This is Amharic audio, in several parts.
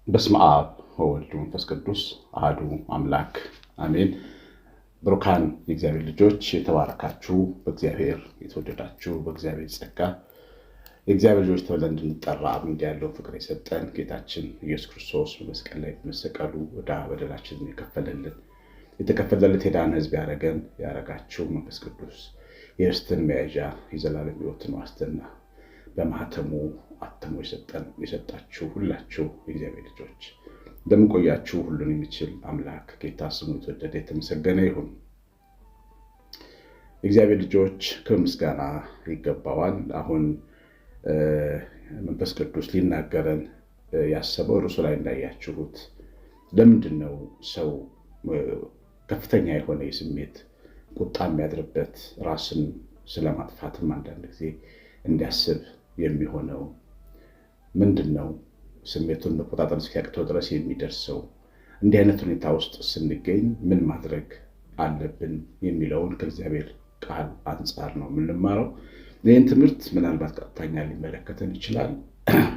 በስመ አብ ወወልድ ወመንፈስ ቅዱስ አሐዱ አምላክ አሜን። ብሩካን የእግዚአብሔር ልጆች የተባረካችሁ በእግዚአብሔር የተወደዳችሁ በእግዚአብሔር ጸጋ የእግዚአብሔር ልጆች ተብለን እንድንጠራ አብ ያለው ፍቅር የሰጠን ጌታችን ኢየሱስ ክርስቶስ በመስቀል ላይ በመሰቀሉ ዕዳ በደላችንን የተከፈለለት የዳነ ሕዝብ ያረጋችሁ መንፈስ ቅዱስ የርስትን መያዣ የዘላለም ሕይወትን ዋስትና በማህተሙ አትሞ የሰጣችሁ ሁላችሁ የእግዚአብሔር ልጆች እንደምን ቆያችሁ? ሁሉን የሚችል አምላክ ጌታ ስሙ የተወደደ የተመሰገነ ይሁን። የእግዚአብሔር ልጆች ከምስጋና ይገባዋል። አሁን መንፈስ ቅዱስ ሊናገረን ያሰበው ርዕሱ ላይ እንዳያችሁት ለምንድን ነው ሰው ከፍተኛ የሆነ የስሜት ቁጣ የሚያድርበት ራስን ስለማጥፋትም አንዳንድ ጊዜ እንዲያስብ የሚሆነው ምንድን ነው? ስሜቱን መቆጣጠር እስኪያቅተው ድረስ የሚደርሰው እንዲህ አይነት ሁኔታ ውስጥ ስንገኝ ምን ማድረግ አለብን የሚለውን ከእግዚአብሔር ቃል አንጻር ነው የምንማረው። ይህን ትምህርት ምናልባት ቀጥተኛ ሊመለከተን ይችላል፣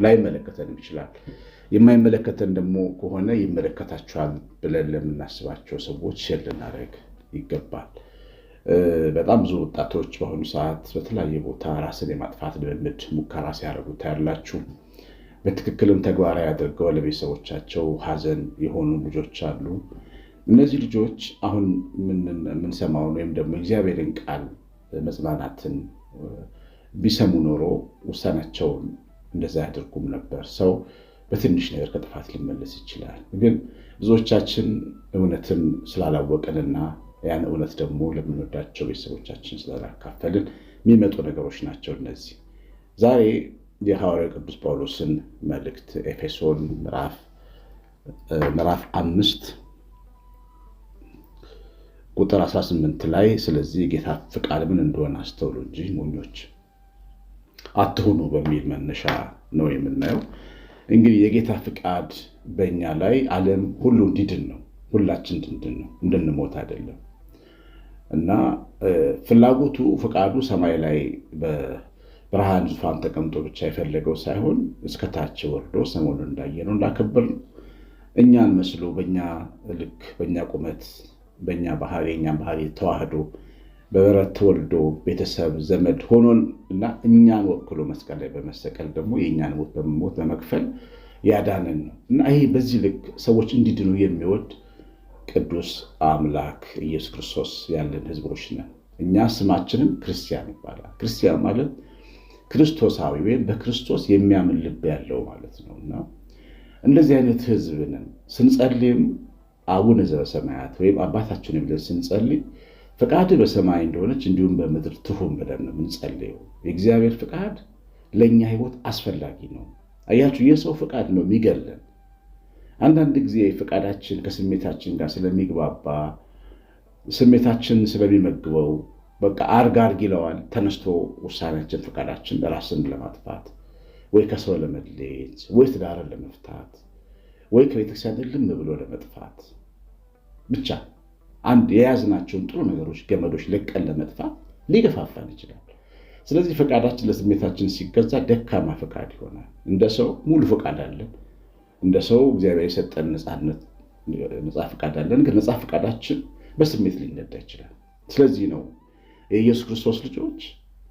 ላይመለከተንም ይችላል። የማይመለከተን ደግሞ ከሆነ ይመለከታቸዋል ብለን ለምናስባቸው ሰዎች ሼር ልናደርግ ይገባል። በጣም ብዙ ወጣቶች በአሁኑ ሰዓት በተለያየ ቦታ ራስን የማጥፋት ልምምድ ሙከራ ሲያደርጉ ታያላችሁ። በትክክልም ተግባራዊ አድርገው ለቤተሰቦቻቸው ሀዘን የሆኑ ልጆች አሉ። እነዚህ ልጆች አሁን የምንሰማውን ወይም ደግሞ እግዚአብሔርን ቃል መጽናናትን ቢሰሙ ኖሮ ውሳኔያቸውን እንደዛ ያደርጉም ነበር። ሰው በትንሽ ነገር ከጥፋት ሊመለስ ይችላል። ግን ብዙዎቻችን እውነትን ስላላወቅንና ያን እውነት ደግሞ ለምንወዳቸው ቤተሰቦቻችን ስላላካፈልን የሚመጡ ነገሮች ናቸው እነዚህ። ዛሬ የሐዋርያው ቅዱስ ጳውሎስን መልእክት ኤፌሶን ምዕራፍ 5 ቁጥር 18 ላይ ስለዚህ የጌታ ፍቃድ ምን እንደሆነ አስተውሉ እንጂ ሞኞች አትሁኑ በሚል መነሻ ነው የምናየው። እንግዲህ የጌታ ፍቃድ በእኛ ላይ ዓለም ሁሉ እንዲድን ነው፣ ሁላችን እንድንድን ነው፣ እንድንሞት አይደለም። እና ፍላጎቱ ፍቃዱ ሰማይ ላይ በብርሃን ዙፋን ተቀምጦ ብቻ የፈለገው ሳይሆን እስከታች ወርዶ ሰሞኑን እንዳየነው እንዳከበርነው እኛን መስሎ በእኛ ልክ በእኛ ቁመት በእኛ ባህሪ የእኛን ባህሪ ተዋህዶ በበረት ተወልዶ ቤተሰብ ዘመድ ሆኖን እና እኛን ወክሎ መስቀል ላይ በመሰቀል ደግሞ የእኛን ሞት በመሞት በመክፈል ያዳነን ነው። እና ይሄ በዚህ ልክ ሰዎች እንዲድኑ የሚወድ ቅዱስ አምላክ ኢየሱስ ክርስቶስ ያለን ሕዝቦች ነን። እኛ ስማችንም ክርስቲያን ይባላል። ክርስቲያን ማለት ክርስቶሳዊ ወይም በክርስቶስ የሚያምን ልብ ያለው ማለት ነው። እና እንደዚህ አይነት ሕዝብ ነን። ስንጸልይም አቡነ ዘበሰማያት ወይም አባታችን ብለን ስንጸልይ ፍቃድ በሰማይ እንደሆነች እንዲሁም በምድር ትሁን ብለን ነው የምንጸልየው። የእግዚአብሔር ፍቃድ ለእኛ ሕይወት አስፈላጊ ነው። አያችሁ፣ የሰው ፍቃድ ነው የሚገለን። አንዳንድ ጊዜ ፍቃዳችን ከስሜታችን ጋር ስለሚግባባ ስሜታችን ስለሚመግበው በቃ አርግ ይለዋል። ተነስቶ ውሳኔያችን ፍቃዳችን ራስን ለማጥፋት ወይ ከሰው ለመለየት ወይ ትዳርን ለመፍታት ወይ ከቤተክርስቲያን ልም ብሎ ለመጥፋት ብቻ አንድ የያዝናቸውን ጥሩ ነገሮች ገመዶች ለቀን ለመጥፋት ሊገፋፋን ይችላል። ስለዚህ ፈቃዳችን ለስሜታችን ሲገዛ ደካማ ፈቃድ ይሆናል። እንደ ሰው ሙሉ ፈቃድ አለን። እንደ ሰው እግዚአብሔር የሰጠን ነፃ ፈቃድ አለን። ግን ነፃ ፈቃዳችን በስሜት ሊነዳ ይችላል። ስለዚህ ነው የኢየሱስ ክርስቶስ ልጆች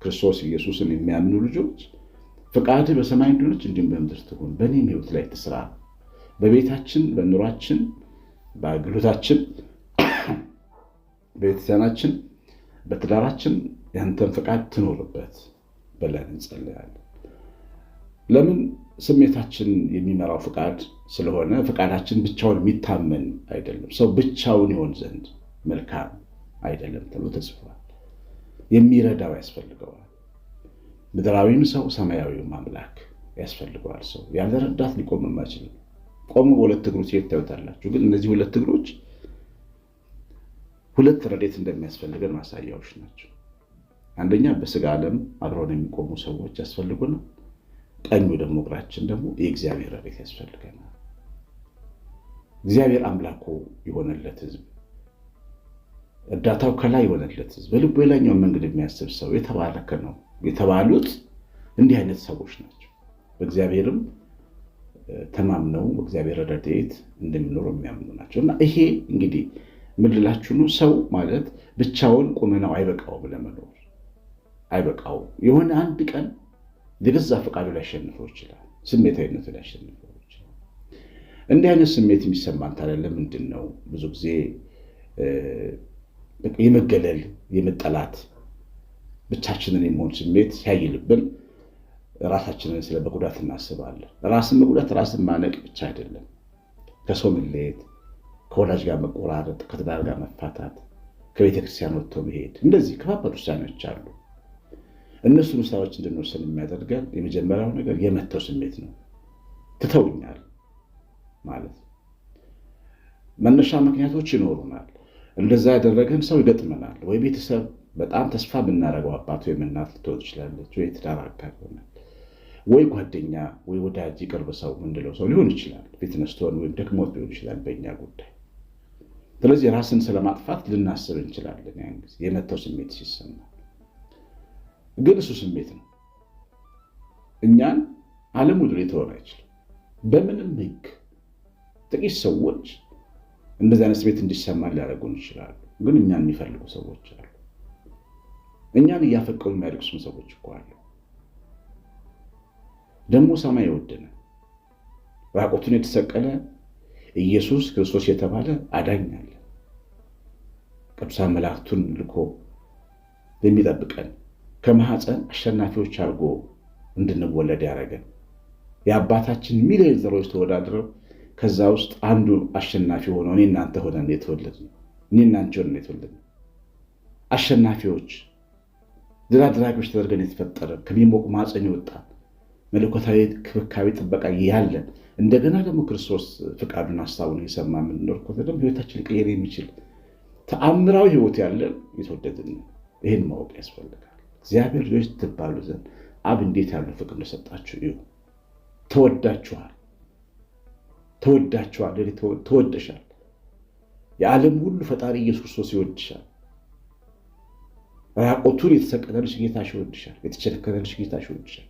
ክርስቶስ ኢየሱስን የሚያምኑ ልጆች ፈቃድ በሰማይ እንደሆነች እንዲሁም በምድር ትሁን፣ በእኔም ሕይወት ላይ ትስራ፣ በቤታችን፣ በኑሯችን፣ በአገልግሎታችን፣ በቤተሰባችን፣ በትዳራችን ያንተን ፈቃድ ትኖርበት ብለን እንጸልያለን። ለምን? ስሜታችን የሚመራው ፈቃድ ስለሆነ ፈቃዳችን ብቻውን የሚታመን አይደለም። ሰው ብቻውን ይሆን ዘንድ መልካም አይደለም ተብሎ ተጽፏል። የሚረዳው ያስፈልገዋል። ምድራዊም ሰው ሰማያዊም አምላክ ያስፈልገዋል። ሰው ያለ ረዳት ሊቆምም አይችልም። ቆሞ በሁለት እግሮች ታዩታላችሁ። ግን እነዚህ ሁለት እግሮች ሁለት ረድኤት እንደሚያስፈልገን ማሳያዎች ናቸው። አንደኛ በስጋ ዓለም አብረውን የሚቆሙ ሰዎች ያስፈልጉናል። ቀኙ ደግሞ እግራችን ደግሞ የእግዚአብሔር ረድኤት ያስፈልገናል። እግዚአብሔር አምላኩ የሆነለት ሕዝብ እርዳታው ከላይ የሆነለት ሕዝብ በልቡ የላይኛውን መንገድ የሚያስብ ሰው የተባረከ ነው የተባሉት እንዲህ አይነት ሰዎች ናቸው። በእግዚአብሔርም ተማምነው እግዚአብሔር ረድኤት እንደሚኖሩ የሚያምኑ ናቸው። እና ይሄ እንግዲህ ምን ልላችሁ ነው? ሰው ማለት ብቻውን ቁመናው አይበቃውም፣ ለመኖር አይበቃውም። የሆነ አንድ ቀን የገዛ ፈቃዱ ሊያሸንፈው ይችላል፣ ስሜታዊነቱ ሊያሸንፈው ይችላል። እንዲህ አይነት ስሜት የሚሰማን ታዲያ ለምንድን ነው? ብዙ ጊዜ የመገለል የመጠላት ብቻችንን የመሆን ስሜት ሲያይልብን ራሳችንን ስለ መጉዳት እናስባለን። ራስን መጉዳት ራስን ማነቅ ብቻ አይደለም። ከሰው መለየት፣ ከወላጅ ጋር መቆራረጥ፣ ከትዳር ጋር መፋታት፣ ከቤተ ክርስቲያን ወጥቶ መሄድ፣ እንደዚህ ከባድ ውሳኔዎች አሉ። እነሱን ውሳኔዎች እንድንወስን የሚያደርገን የመጀመሪያው ነገር የመተው ስሜት ነው። ትተውኛል ማለት መነሻ ምክንያቶች ይኖሩናል። እንደዛ ያደረገን ሰው ይገጥመናል። ወይ ቤተሰብ፣ በጣም ተስፋ የምናደርገው አባት ወይም እናት ልትሆን ትችላለች፣ ወይ ትዳር አጋር ይሆናል፣ ወይ ጓደኛ ወይ ወዳጅ የቅርብ ሰው ምንለው ሰው ሊሆን ይችላል። ቤት ነስቶን ወይም ደክሞት ሊሆን ይችላል በእኛ ጉዳይ። ስለዚህ ራስን ስለማጥፋት ልናስብ እንችላለን። ያን ጊዜ የመተው ስሜት ሲሰማ ግን እሱ ስሜት ነው። እኛን ዓለም ሁሉ ሊተወን አይችልም በምንም ሕግ። ጥቂት ሰዎች እንደዚህ አይነት ስሜት እንዲሰማን ሊያደርጉን ይችላሉ። ግን እኛን የሚፈልጉ ሰዎች አሉ። እኛን እያፈቀሩ የሚያደርጉ ሰዎች እኮ አሉ። ደግሞ ሰማይ የወደነ ራቁቱን የተሰቀለ ኢየሱስ ክርስቶስ የተባለ አዳኝ አለ። ቅዱሳን መላእክቱን ልኮ የሚጠብቀን ከማኅፀን አሸናፊዎች አድርጎ እንድንወለድ ያደረገን የአባታችን ሚሊዮን ዘሮች ተወዳድረው ከዛ ውስጥ አንዱ አሸናፊ ሆኖ እኔ እናንተ ሆነን የተወለድነው፣ እኔ እናንተ ሆነን የተወለድነው አሸናፊዎች፣ ድል አድራጊዎች ተደርገን የተፈጠረን ከሚሞቅ ማኅፀን የወጣን መለኮታዊ ክብካቤ ጥበቃ ያለን እንደገና ደግሞ ክርስቶስ ፍቃዱን ሐሳቡን እየሰማ የምንኖር ከሆነ ደግሞ ሕይወታችን ሊቀየር የሚችል ተአምራዊ ሕይወት ያለን የተወደድን ነው። ይህን ማወቅ ያስፈልጋል። እግዚአብሔር ልጆች ትባሉ ዘንድ አብ እንዴት ያለው ፍቅር እንደሰጣችሁ እዩ። ተወዳችኋል፣ ተወዳችኋል፣ ተወደሻል። የዓለም ሁሉ ፈጣሪ ኢየሱስ ክርስቶስ ይወድሻል። ራቁቱን የተሰቀለልሽ ጌታሽ ይወድሻል። የተቸነከረልሽ ጌታሽ ይወድሻል።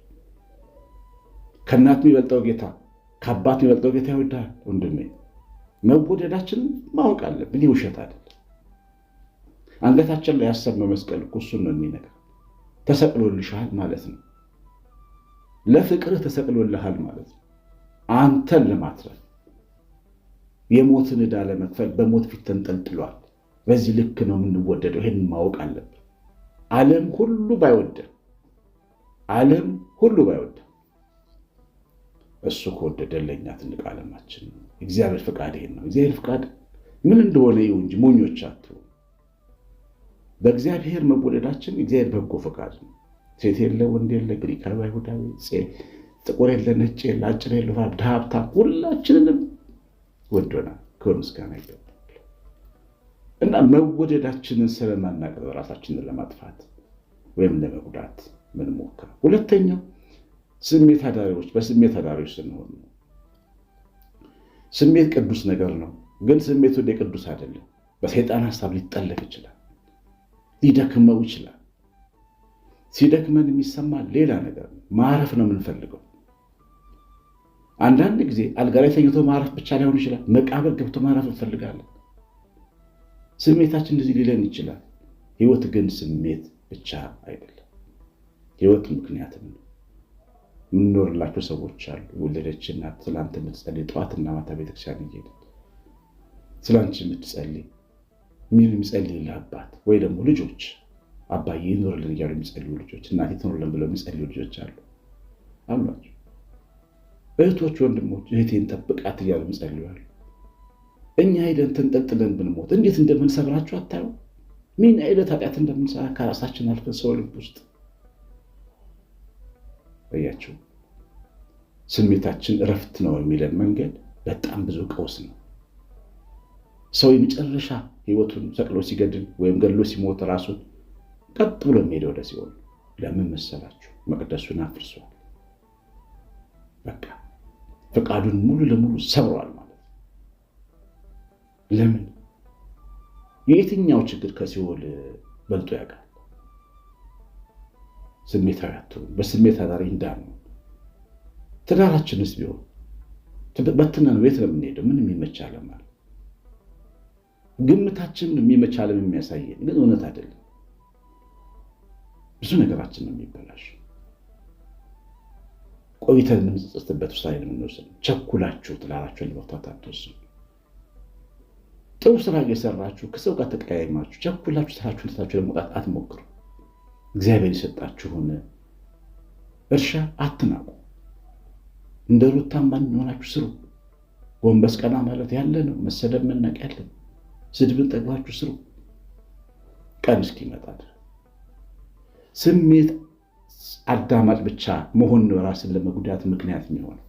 ከእናት የሚበልጠው ጌታ፣ ከአባት የሚበልጠው ጌታ ይወዳል። ወንድሜ መወደዳችንን ማወቅ አለብን። ይህ ውሸት አይደለም። አንገታችን ላይ ያሰብነው መስቀል እኮ እሱን ነው የሚነግረን። ተሰቅሎልሻል ማለት ነው። ለፍቅርህ ተሰቅሎልሃል ማለት ነው። አንተን ለማትረፍ የሞትን ዕዳ ለመክፈል በሞት ፊት ተንጠልጥሏል። በዚህ ልክ ነው የምንወደደው። ይህን ማወቅ አለብን። ዓለም ሁሉ ባይወደን እሱ ከወደደን ለእኛ ትልቅ ዓለማችን ነው። እግዚአብሔር ፍቃድ ይሄን ነው። እግዚአብሔር ፍቃድ ምን እንደሆነ ይሁን እንጂ ሞኞች አትሁኑ። በእግዚአብሔር መወደዳችን እግዚአብሔር በጎ ፈቃድ ነው። ሴት የለ ወንድ የለ፣ ግሪካዊ አይሁዳዊ፣ ጥቁር የለ ነጭ የለ፣ አጭር የለ ድሃ ሀብታም፣ ሁላችንንም ወዶናል። ክብር ምስጋና ይገባል። እና መወደዳችንን ስለማናውቅ ራሳችንን ለማጥፋት ወይም ለመጉዳት ምን ሞክር። ሁለተኛው ስሜት አዳሪዎች፣ በስሜት አዳሪዎች ስንሆን ነው። ስሜት ቅዱስ ነገር ነው፣ ግን ስሜቱ እንደ ቅዱስ አይደለም። በሰይጣን ሐሳብ ሊጠለፍ ይችላል፣ ሊደክመው ይችላል። ሲደክመን የሚሰማ ሌላ ነገር ነው። ማረፍ ነው የምንፈልገው። አንዳንድ ጊዜ አልጋ ላይ ተኝቶ ማረፍ ብቻ ላይሆን ይችላል። መቃብር ገብቶ ማረፍ እንፈልጋለን። ስሜታችን እንደዚህ ሊለን ይችላል። ሕይወት ግን ስሜት ብቻ አይደለም። ሕይወት ምክንያትም ነው። የምንኖርላቸው ሰዎች አሉ። ወለደች እናት ስላንተ የምትጸልይ ጠዋትና ማታ ቤተክርስቲያን እየሄደች ስላንቺ የምትጸልይ የሚጸልይልህ አባት ወይ ደግሞ ልጆች አባዬ ይኖርልን እያሉ የሚጸልዩ ልጆች፣ እናቴ ትኖርልን ብለው የሚጸልዩ ልጆች አሏቸው። እህቶች፣ ወንድሞች እህቴን ጠብቃት እያሉ የሚጸልዩ አሉ። እኛ ሄደን ተንጠልጥለን ብንሞት እንዴት እንደምንሰብራቸው አታዩ? ምን አይነት ኃጢአት እንደምንሰራ ከራሳችን አልፈን ሰው ልብ ውስጥ እያቸው። ስሜታችን እረፍት ነው የሚለን መንገድ በጣም ብዙ ቀውስ ነው። ሰው የመጨረሻ ሕይወቱን ሰቅሎ ሲገድል ወይም ገድሎ ሲሞት ራሱን ቀጥ ብሎ የሚሄደው ወደ ሲኦል። ለምን መሰላችሁ? መቅደሱን አፍርሷል። በቃ ፈቃዱን ሙሉ ለሙሉ ሰብሯል ማለት ነው። ለምን? የየትኛው ችግር ከሲኦል በልጦ ያውቃል? ስሜታዊ አትሁኑ። በስሜት አዳሪ እንዳንሆን። ትዳራችንስ ቢሆን በትነን ቤት ነው የምንሄደው። ምን የሚመች ዓለም አለ? ግምታችን የሚመች ዓለም የሚያሳየን ግን እውነት አይደለም። ብዙ ነገራችን ነው የሚበላሽ። ቆይተን የምንጸጸትበት ውሳኔ ነው የምንወስነው። ቸኩላችሁ ትላላችሁ ለመፍታት አትወስኑ። ጥሩ ስራ እየሰራችሁ ከሰው ጋር ተቀያይማችሁ ቸኩላችሁ ስራችሁን ትታችሁ ለመውጣት አትሞክሩ። እግዚአብሔር የሰጣችሁን እርሻ አትናቁ። እንደ ሩት ታማኝ ሆናችሁ ስሩ። ጎንበስ ቀና ማለት ያለ ነው። መሰደብ መናቅ ያለ ነው። ስድብን ጠግባችሁ ስሩ። ቀን እስኪመጣ ስሜት አዳማጭ ብቻ መሆን ነው ራስን ለመጉዳት ምክንያት የሚሆነው።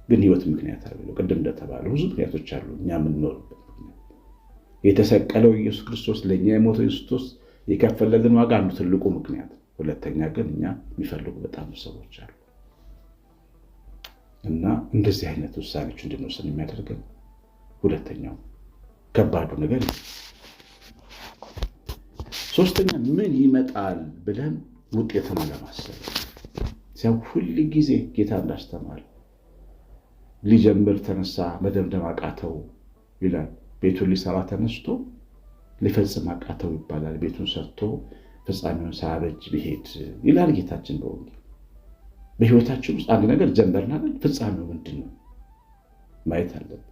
ግን ህይወት ምክንያት አለ። ቅድም እንደተባለ ብዙ ምክንያቶች አሉ። እኛ የምንኖርበት ምክንያት የተሰቀለው ኢየሱስ ክርስቶስ ለእኛ የሞተው ኢየሱስ ክርስቶስ የከፈለልን ዋጋ አንዱ ትልቁ ምክንያት። ሁለተኛ ግን እኛ የሚፈልጉ በጣም ሰዎች አሉ እና እንደዚህ አይነት ውሳኔዎች እንድንወስን የሚያደርገን ሁለተኛው ከባዱ ነገር። ሶስተኛ ምን ይመጣል ብለን ውጤትን ለማሰብ ሲያው ሁል ጊዜ ጌታ እንዳስተማረ ሊጀምር ተነሳ መደምደም አቃተው ይላል። ቤቱን ሊሰራ ተነስቶ ሊፈጽም አቃተው ይባላል። ቤቱን ሰርቶ ፍጻሜውን ሳያበጅ ቢሄድ ይላል ጌታችን በወንጌል። በህይወታችን ውስጥ አንድ ነገር ጀመርና ፍጻሜው ምንድን ነው ማየት አለብን።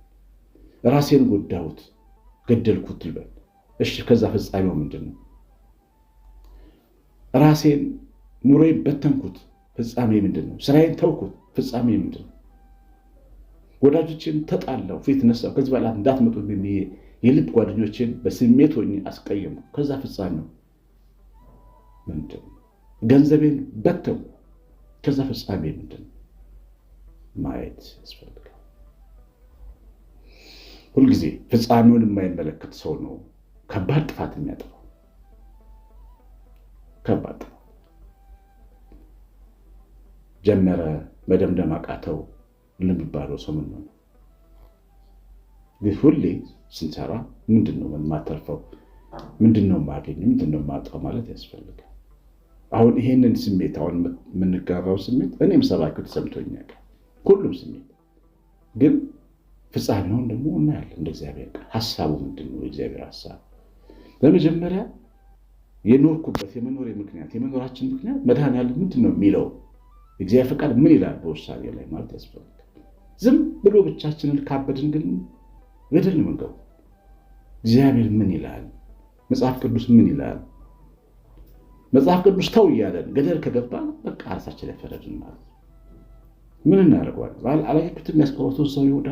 ራሴን ጎዳሁት፣ ገደልኩት ልበል። እሺ፣ ከዛ ፍጻሜው ምንድን ነው? ራሴን ኑሮዬን በተንኩት፣ ፍጻሜ ምንድን ነው? ስራዬን ተውኩት፣ ፍጻሜ ምንድን ነው? ወዳጆችን ተጣላው፣ ፊት ነሳው፣ ከዚህ በኋላ እንዳትመጡ ብዬ የልብ ጓደኞችን በስሜት ሆኜ አስቀየሙ፣ ከዛ ፍጻሜው ምንድን ነው? ገንዘቤን በተንኩ፣ ከዛ ፍጻሜ ምንድን ነው? ማየት ያስፈልጋል። ሁልጊዜ ፍጻሜውን የማይመለከት ሰው ነው ከባድ ጥፋት የሚያጠፋው። ከባድ ጥፋት ጀመረ መደምደም አቃተው ለሚባለው ሰው ምን ነው? ግን ሁሌ ስንሰራ ምንድን ነው የማተርፈው? ምንድን ነው የማገኘው? ምንድን ነው የማጣው ማለት ያስፈልጋል። አሁን ይሄንን ስሜት አሁን የምንጋራው ስሜት እኔም ሰባኪው ተሰምቶኛል። ሁሉም ስሜት ግን ፍጻሜውን ደግሞ እናያለን። እንደ እግዚአብሔር ቃል ሐሳቡ ምንድን ነው? የእግዚአብሔር ሐሳብ በመጀመሪያ የኖርኩበት የመኖሬ ምክንያት የመኖራችን ምክንያት መድኃኔዓለም ምንድን ነው የሚለው እግዚአብሔር ፈቃድ ምን ይላል በውሳኔ ላይ ማለት ያስፈልጋል። ዝም ብሎ ብቻችንን ካበድን ግን ገደል ነው የምንገባው። እግዚአብሔር ምን ይላል? መጽሐፍ ቅዱስ ምን ይላል? መጽሐፍ ቅዱስ ተው እያለን ገደል ከገባ በቃ ራሳችን ላይ ፈረድን ማለት ነው። ምን እናደርገዋለን? አላየኩትም ያስቆሮቱ ሰው ይሁዳ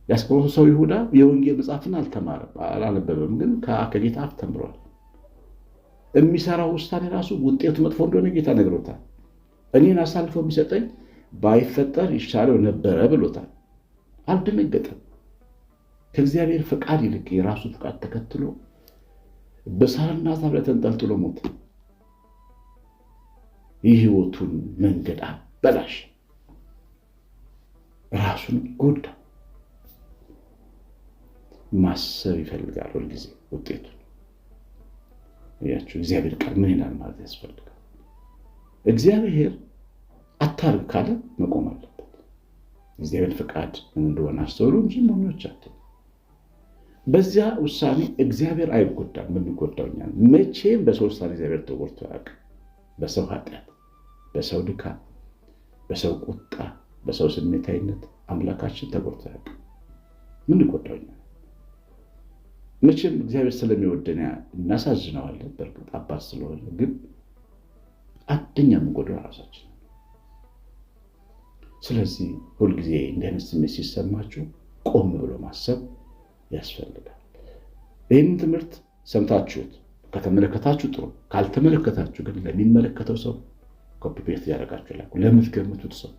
ያስቆሮቱ ሰው ይሁዳ የወንጌል መጽሐፍን አልተማረም፣ አላነበበም፣ ግን ከጌታ አፍ ተምሯል። የሚሰራው ውሳኔ ራሱ ውጤቱ መጥፎ እንደሆነ ጌታ ነግሮታል። እኔን አሳልፎ የሚሰጠኝ ባይፈጠር ይሻለው ነበረ ብሎታል። አልደነገጠም። ከእግዚአብሔር ፈቃድ ይልቅ የራሱ ፈቃድ ተከትሎ በሳርና ዛፍ ላይ ተንጠልጥሎ ሞተ። የህይወቱን መንገድ አበላሽ፣ ራሱን ጎዳ። ማሰብ ይፈልጋል ሁልጊዜ ውጤቱን። ያችሁ እግዚአብሔር ቃል ምን ይላል ማለት ያስፈልጋል። እግዚአብሔር አታርግ ካለ መቆም አለበት። እግዚአብሔር ፈቃድ ምን እንደሆነ አስተውሉ እንጂ ሞኞች አትሁኑ። በዚያ ውሳኔ እግዚአብሔር አይጎዳም። የምንጎዳው እኛ ነን። መቼም በሰው ውሳኔ እግዚአብሔር ተጎድቶ አያውቅም። በሰው ኃጢአት፣ በሰው ድካም፣ በሰው ቁጣ፣ በሰው ስሜታዊነት አምላካችን ተጎድቶ አያውቅም። የምንጎዳው እኛ ነን። መቼም እግዚአብሔር ስለሚወደን እናሳዝነዋለን። በእርግጥ አባት ስለሆነ፣ ግን አንደኛ የምንጎዳው ራሳችን። ስለዚህ ሁልጊዜ እንዲህ አይነት ስሜት ሲሰማችሁ ቆም ብሎ ማሰብ ያስፈልጋል። ይህንን ትምህርት ሰምታችሁት ከተመለከታችሁ ጥሩ፣ ካልተመለከታችሁ ግን ለሚመለከተው ሰው ኮፒ ፔስት ያደርጋችሁ ላኩ። ለምትገምቱት ሰው፣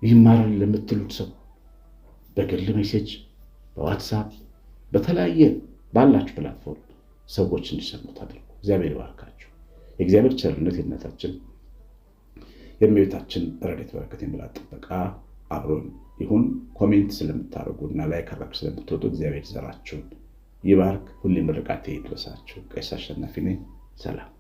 ይማራል ለምትሉት ሰው በግል ሜሴጅ፣ በዋትሳፕ፣ በተለያየ ባላችሁ ፕላትፎርም ሰዎች እንዲሰሙት አድርጉ። እግዚአብሔር ይባርካችሁ። የእግዚአብሔር ቸርነት የእናታችን የእመቤታችን ረድኤት በረከት የምላት ጥበቃ አብሮን ይሁን። ኮሜንት ስለምታደርጉ እና ላይክ አድርጋችሁ ስለምትወጡ እግዚአብሔር ዘራችሁን ይባርክ። ሁሌም ምርቃቴ ይድረሳችሁ። ቀሲስ አሸናፊ ነኝ። ሰላም።